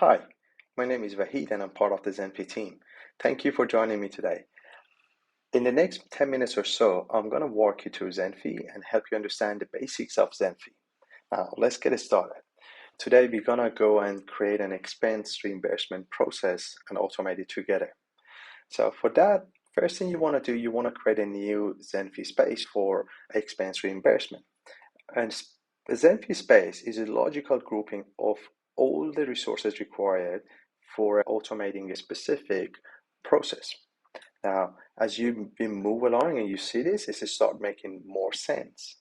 Hi, my name is Vahid and I'm part of the Zenphi team. Thank you for joining me today. In the next 10 minutes or so, I'm going to walk you through Zenphi and help you understand the basics of Zenphi. Now, let's get started. Today, we're going to go and create an expense reimbursement process and automate it together. So for that, first thing you want to do, you want to create a new Zenphi space for expense reimbursement. And the Zenphi space is a logical grouping of all the resources required for automating a specific process. Now, as you move along and you see this, it start making more sense.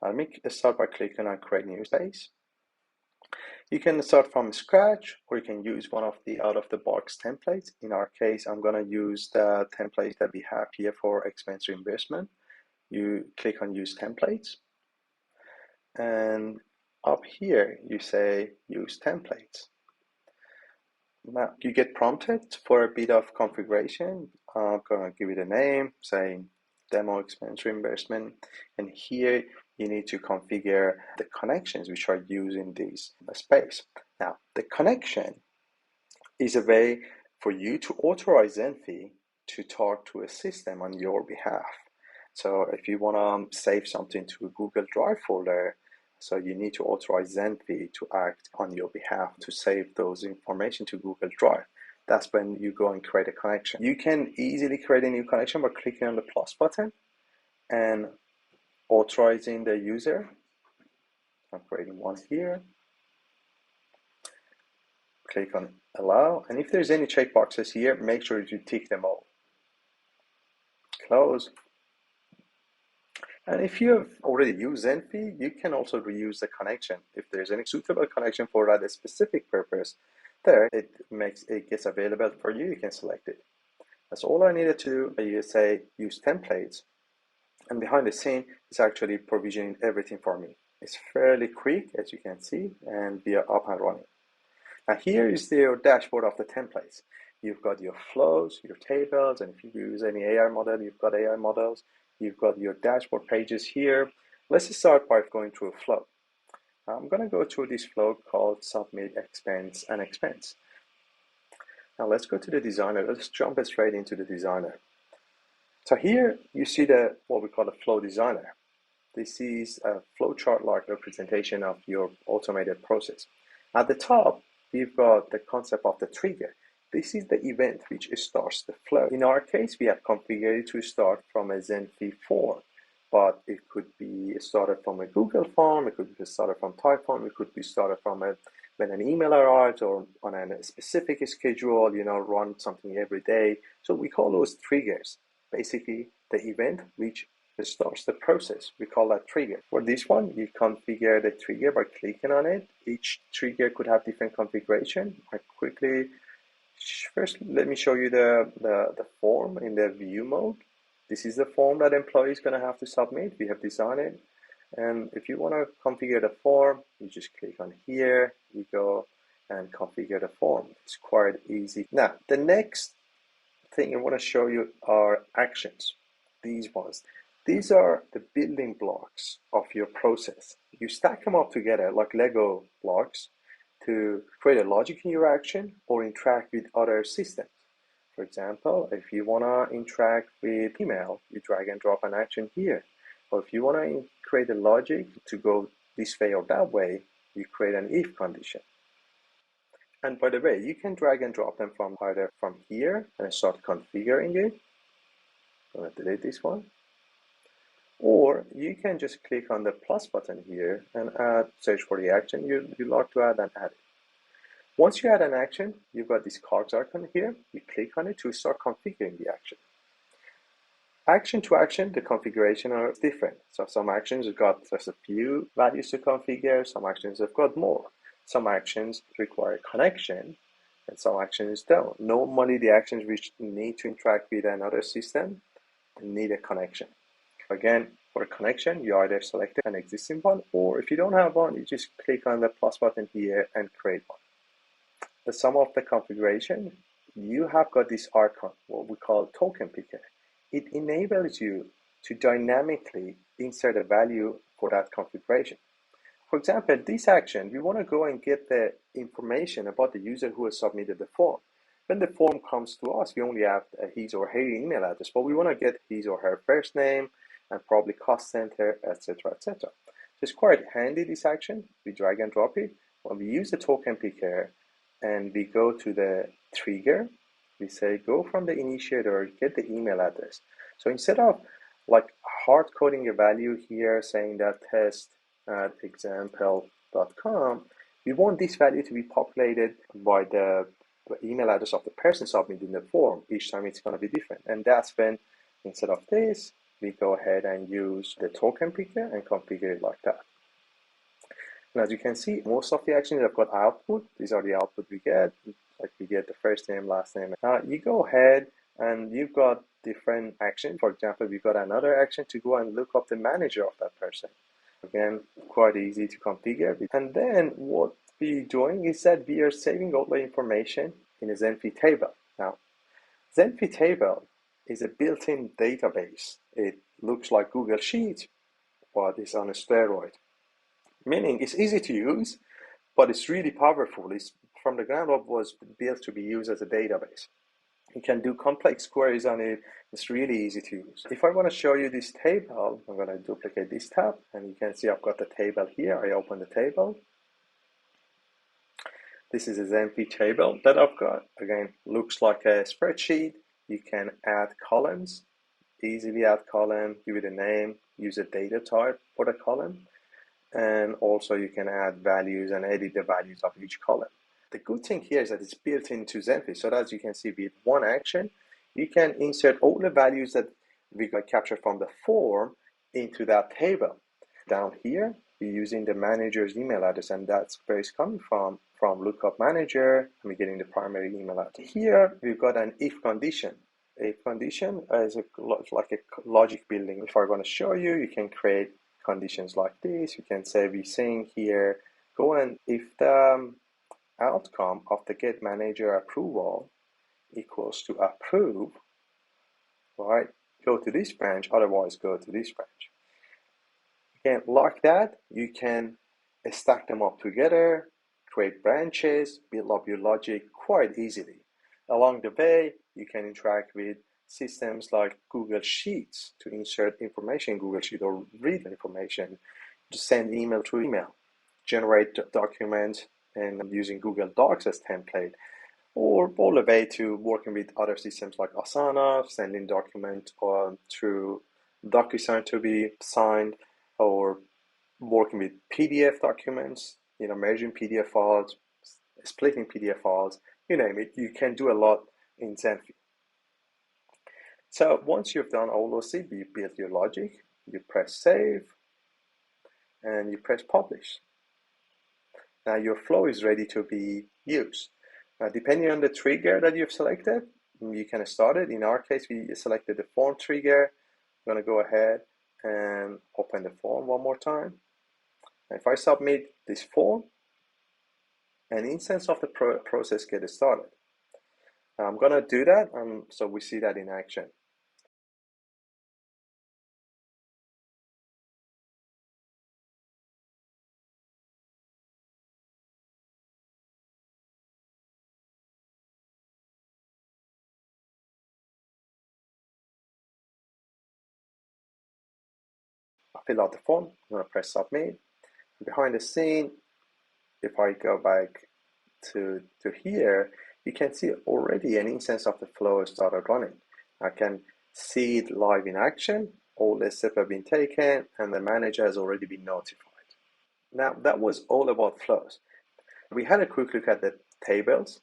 Let me start by clicking on Create New Space. You can start from scratch, or you can use one of the out-of-the-box templates. In our case, I'm going to use the template that we have here for expense reimbursement. You click on Use Templates. And up here, you say Use Templates. Now, you get prompted for a bit of configuration. I'm going to give it a name, saying Demo Expense Reimbursement. And here, you need to configure the connections which are used in this space. Now, the connection is a way for you to authorize Zenphi to talk to a system on your behalf. So if you want to save something to a Google Drive folder, so you need to authorize Zenphi to act on your behalf to save those information to Google Drive. That's when you go and create a connection. You can easily create a new connection by clicking on the plus button and authorizing the user. I'm creating one here. Click on allow, and if there's any checkboxes here, make sure you tick them all. Close. And if you have already used Zenphi, you can also reuse the connection. If there's any suitable connection for that specific purpose, there it gets available for you. You can select it. That's all I needed to do. You say use templates, and behind the scene, it's actually provisioning everything for me. It's fairly quick, as you can see, and we are up and running. Now here is your dashboard of the templates. You've got your flows, your tables, and if you use any AI model, you've got AI models. You've got your dashboard pages here. Let's start by going through a flow. I'm going to go through this flow called Submit Expense and Expense. Now let's go to the designer. Let's jump straight into the designer. So here you see what we call a flow designer. This is a flowchart-like representation of your automated process. At the top, we've got the concept of the trigger. This is the event which starts the flow. In our case, we have configured it to start from a Zenphi form, but it could be started from a Google form, it could be started from Typeform, it could be started from when an email arrives or on a specific schedule, run something every day. So we call those triggers. Basically, the event which starts the process. We call that trigger. For this one, you configure the trigger by clicking on it. Each trigger could have different configuration. First, let me show you the form in the view mode. This is the form that employee is going to have to submit. We have designed it. And if you want to configure the form, you just click on here. You go and configure the form. It's quite easy. Now, the next thing I want to show you are actions. These ones. These are the building blocks of your process. You stack them up together like Lego blocks to create a logic in your action or interact with other systems. For example, if you want to interact with email, you drag and drop an action here. Or if you want to create a logic to go this way or that way, you create an if condition. And by the way, you can drag and drop them from either from here and start configuring it. I'm going to delete this one. Or you can just click on the plus button here and search for the action you like to add and add it. Once you add an action, you've got this cards icon here. You click on it to start configuring the action. Action to action, the configuration are different. So some actions have got just a few values to configure. Some actions have got more. Some actions require connection and some actions don't. Normally the actions which need to interact with another system need a connection. Again, for a connection, you either select an existing one, or if you don't have one, you just click on the plus button here and create one. The sum of the configuration, you have got this icon, what we call token picker. It enables you to dynamically insert a value for that configuration. For example, this action, we want to go and get the information about the user who has submitted the form. When the form comes to us, we only have his or her email address, but we want to get his or her first name and probably cost center, etc., etc. So it's quite handy, this action. We drag and drop it. When we use the token picker and we go to the trigger, we say go from the initiator, get the email address. So instead of like hard coding a value here saying that test at example.com, we want this value to be populated by the email address of the person submitting the form. Each time it's going to be different. And that's when, instead of this, we go ahead and use the token picker and configure it like that. And as you can see, most of the actions have got output. These are the output we get. Like we get the first name, last name. You go ahead and you've got different actions. For example, we've got another action to go and look up the manager of that person. Again, quite easy to configure. And then what we're doing is that we are saving all the information in a Zenphi table. Now, Zenphi table is a built-in database. It looks like Google Sheets, but it's on a steroid. Meaning it's easy to use, but it's really powerful. It's from the ground up was built to be used as a database. You can do complex queries on it. It's really easy to use. If I want to show you this table, I'm going to duplicate this tab, and you can see I've got the table here. I open the table. This is a Zenphi table that I've got. Again, looks like a spreadsheet. You can add columns, easily add column, give it a name, use a data type for the column. And also you can add values and edit the values of each column. The good thing here is that it's built into Zenphi, so that as you can see with one action, you can insert all the values that we got captured from the form into that table. Down here, we're using the manager's email address, and that's where it's coming from lookup manager, and we're getting the primary email address. Here, we've got an if condition. If condition is like a logic building. If I'm going to show you, you can create conditions like this. You can say we're saying here, go and if the outcome of the get manager approval equals to approve, right, go to this branch, otherwise go to this branch. Again, like that, you can stack them up together, create branches, build up your logic quite easily. Along the way, you can interact with systems like Google Sheets to insert information in Google Sheet or read information, to send email to email, generate documents and using Google Docs as template, or all the way to working with other systems like Asana, sending documents through DocuSign to be signed, or working with PDF documents, merging PDF files, splitting PDF files, you name it. You can do a lot in Zenphi. So once you've done all those things, you build your logic, you press save, and you press publish. Now your flow is ready to be used. Now, depending on the trigger that you've selected, you can start it. In our case, we selected the form trigger. I'm going to go ahead and open the form one more time. If I submit this form, an instance of the process gets started. Now, I'm going to do that, so we see that in action. I fill out the form. I'm going to press submit. Behind the scene, if I go back to here, you can see already an instance of the flow started running. I can see it live in action. All the steps have been taken, and the manager has already been notified. Now, that was all about flows. We had a quick look at the tables.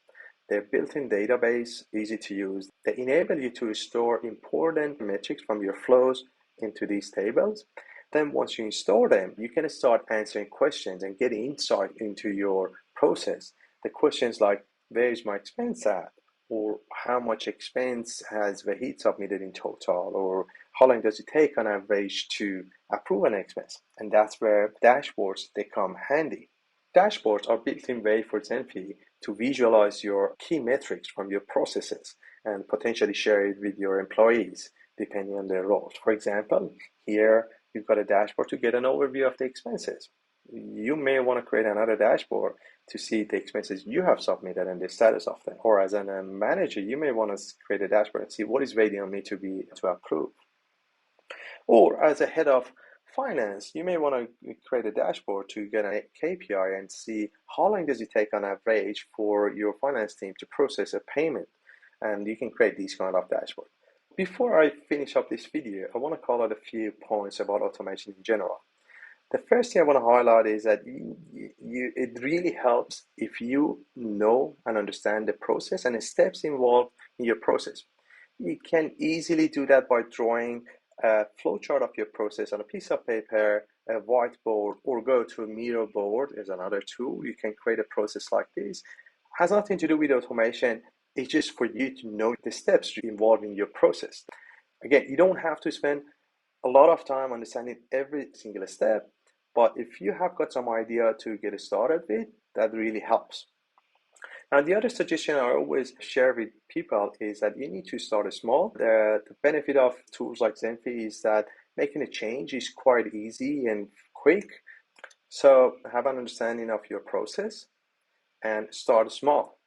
They're built-in database, easy to use. They enable you to store important metrics from your flows into these tables. Then once you install them, you can start answering questions and getting insight into your process. The questions like, where is my expense at? Or how much expense has Vahid submitted in total? Or how long does it take on average to approve an expense? And that's where dashboards, they come handy. Dashboards are built-in way for Zenphi to visualize your key metrics from your processes and potentially share it with your employees, depending on their roles. For example, here you've got a dashboard to get an overview of the expenses. You may want to create another dashboard to see the expenses you have submitted and the status of them. Or as a manager, you may want to create a dashboard and see what is waiting on me to approve. Or as a head of finance, you may want to create a dashboard to get a KPI and see how long does it take on average for your finance team to process a payment. And you can create these kind of dashboard. Before I finish up this video, I want to call out a few points about automation in general. The first thing I want to highlight is that it really helps if you know and understand the process and the steps involved in your process. You can easily do that by drawing a flowchart of your process on a piece of paper, a whiteboard, or go to a Miro board as another tool. You can create a process like this. It has nothing to do with automation. It's just for you to know the steps involved in your process. Again, you don't have to spend a lot of time understanding every single step, but if you have got some idea to get started with, that really helps. Now, the other suggestion I always share with people is that you need to start small. The benefit of tools like Zenphi is that making a change is quite easy and quick. So have an understanding of your process and start small.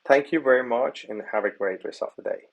Thank you very much and have a great rest of the day.